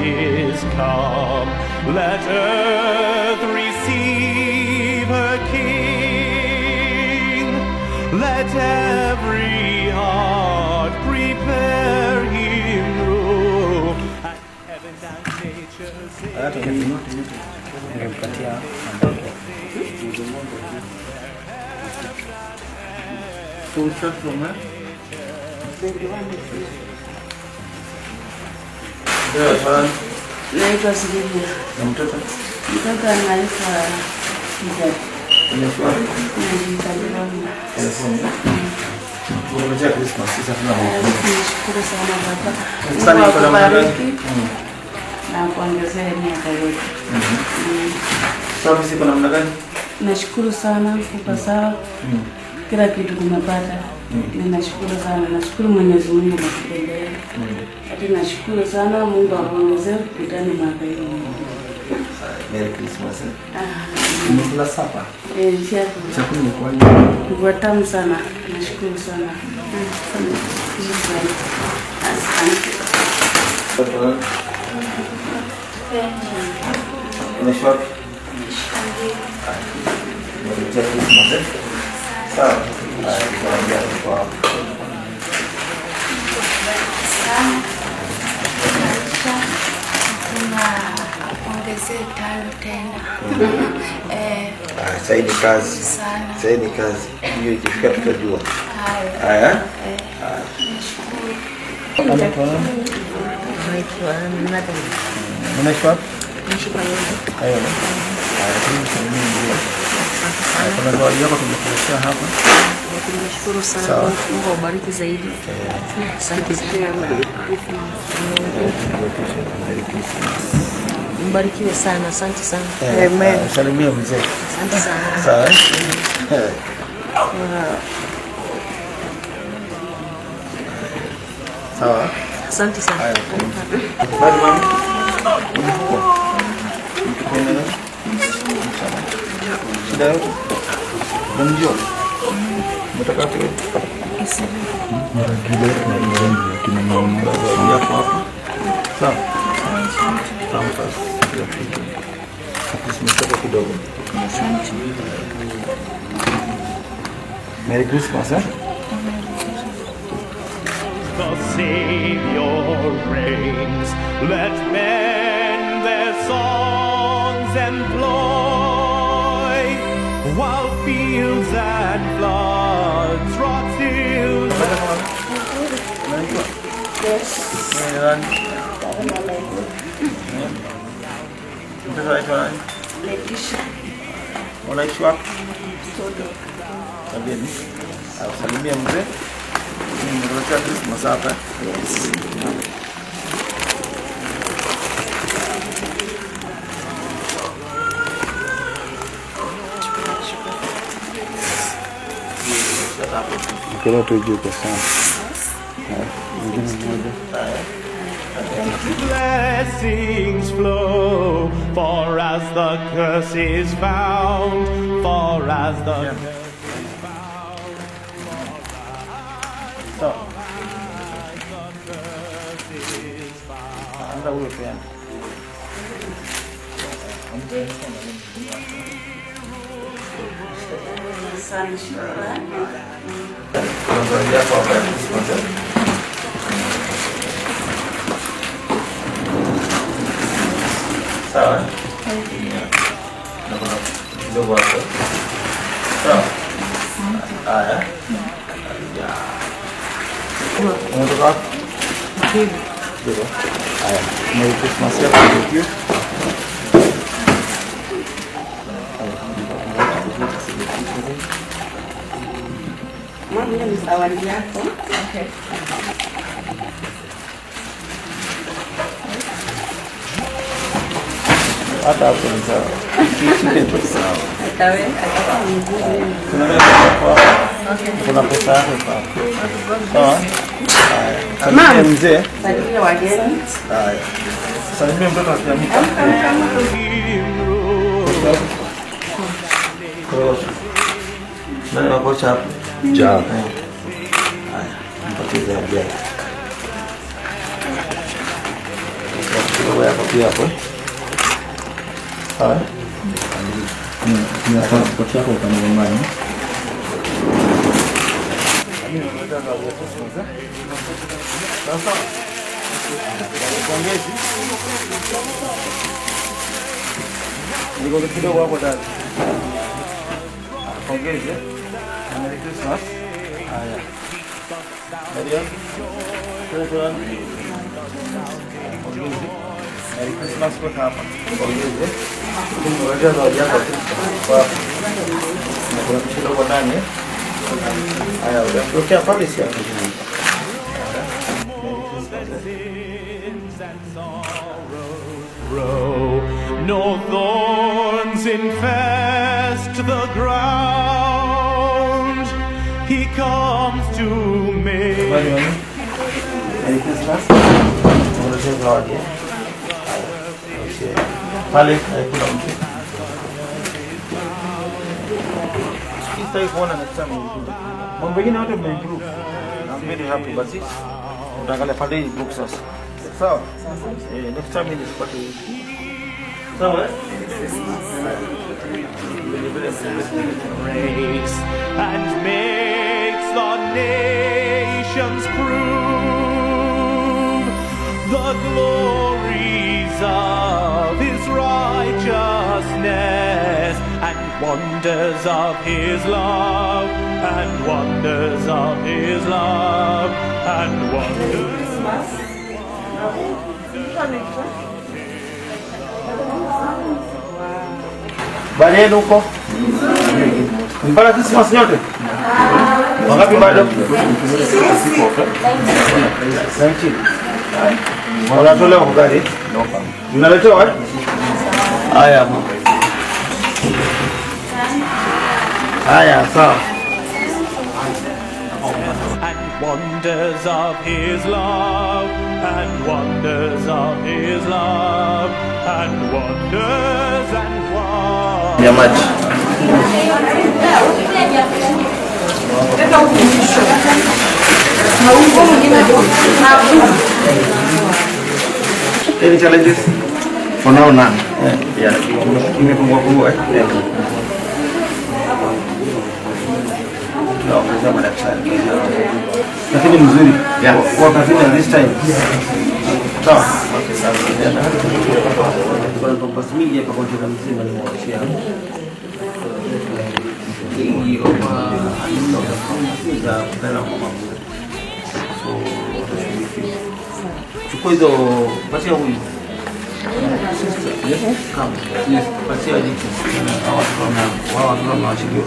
is come. Let earth receive her King. Let every heart prepare him room. And heaven and nature sing. Naitwa Silvia. Na mtoto? Mtoto anaitwa Kijana. Unaitwa? Telefoni. Unamjia Christmas sasa tunaona. Nashukuru sana baba. Asante Mungu kwa akubariki. Na kuongezea miaka yote. Sawa, siku namna gani? Nashukuru sana kwa sababu kila kitu tumepata. Ninashukuru sana. Nashukuru Mwenyezi Mungu kwa kutendea. Hata nashukuru sana Mungu aongezee kutani mwaka huu. Merry Christmas. Umekula sapa? Chakula ni kwa nini? Kwa tamu sana. Nashukuru sana. Asante. Umeshwa? Merry Christmas. Sawa. Tunaanza kwa tano tena. Sasa ni kazi. Sasa ni kazi. Hiyo ikifika tutajua. Haya. Umeshwa? Kuna zawadi yako tumekuletea hapa. Tunashukuru sana. Mungu awabariki zaidi. Asante sana. Mbarikiwe sana. Asante sana. Amen. Salimia mzee. Asante sana. Sawa. Sawa. Asante sana. Bye mama. Sudah. Bonjour. Mtaka tu. Mara kile na ndio tunaona hapo hapo. Sawa. Sawa sasa. Tusimtoka kidogo. Merry Christmas, eh? The Savior reigns. Let men their songs employ, while fields and floods rock still. Yes. Unaitwa? Sabini. Salimia mzee. Nimekuletea Christmas hapa. Kila tujue kwa sana. Blessings flow, for as the curse is found, for as the curse is found, So, the curse is found. anda huyo pia. Asante shukrani. Tunaangalia kwa Christmas. Sawa. Kidogo hapo. Sawa. Haya. Unatoka wapi? Kidogo. Haya. Merry Christmas ya kwa you. Mama ni zawadi yako. Okay. Hata hapo ni sawa. Kitu sawa. Atawe atakuwa mzuri. Kuna pesa yako hapa. Sawa? Salimia mzee. Salimia wageni. Haya. Salimia mtoto akiamka. Nani wako hapo? Jao. Haya. Mpatie zawadi yako. Kidogo yako pia hapo. Sawa? Ninafanya kwa chako kwa nyumbani. Sasa pongezi. Niko kidogo hapo ndani. Pongezi. Merry Christmas. Haya. Maria. Tunaona. Pongezi. Merry Christmas kwa hapa. Pongezi. Ngoja zawadi yako. Kwa kuna kidogo ndani. Haya, ukiwa pale si hapo. No thorns infest the ground. He comes to me. Merry Christmas. Ngoja zawadi. Pale kuna mtu. Sitaki kuona next time. Mambo mengine yote mmeimprove. I'm very happy but utaangalia pale hii book sasa. Sawa? Next time ni sipate. Sawa? Grace and makes the nations prove the glories of his righteousness and wonders of his love and wonders of his love and wonders. Bale huko. Mpaka Christmas yote. Wangapi bado? Asante. Wanatolewa kwa gari? Mnaletewa? Haya. Haya, sawa. And wonders of his love and wonders of his love and wonders and wonders. Ya maji. Any challenges? For now, none. Yeah. Imepungua. Lakini mzuri. Yeah. Kwa kafika this time. Sawa. Okay, sawa. Kwa basi mimi hapa kwa kila mzima ni mwashia. Hii kwa za kana mama. So, chukua hizo patia huyu. Yes. Come. Yes. Patia hiki. Wao tunawashikiwa.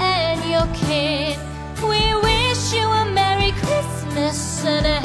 And your kid, we wish you a Merry Christmas and a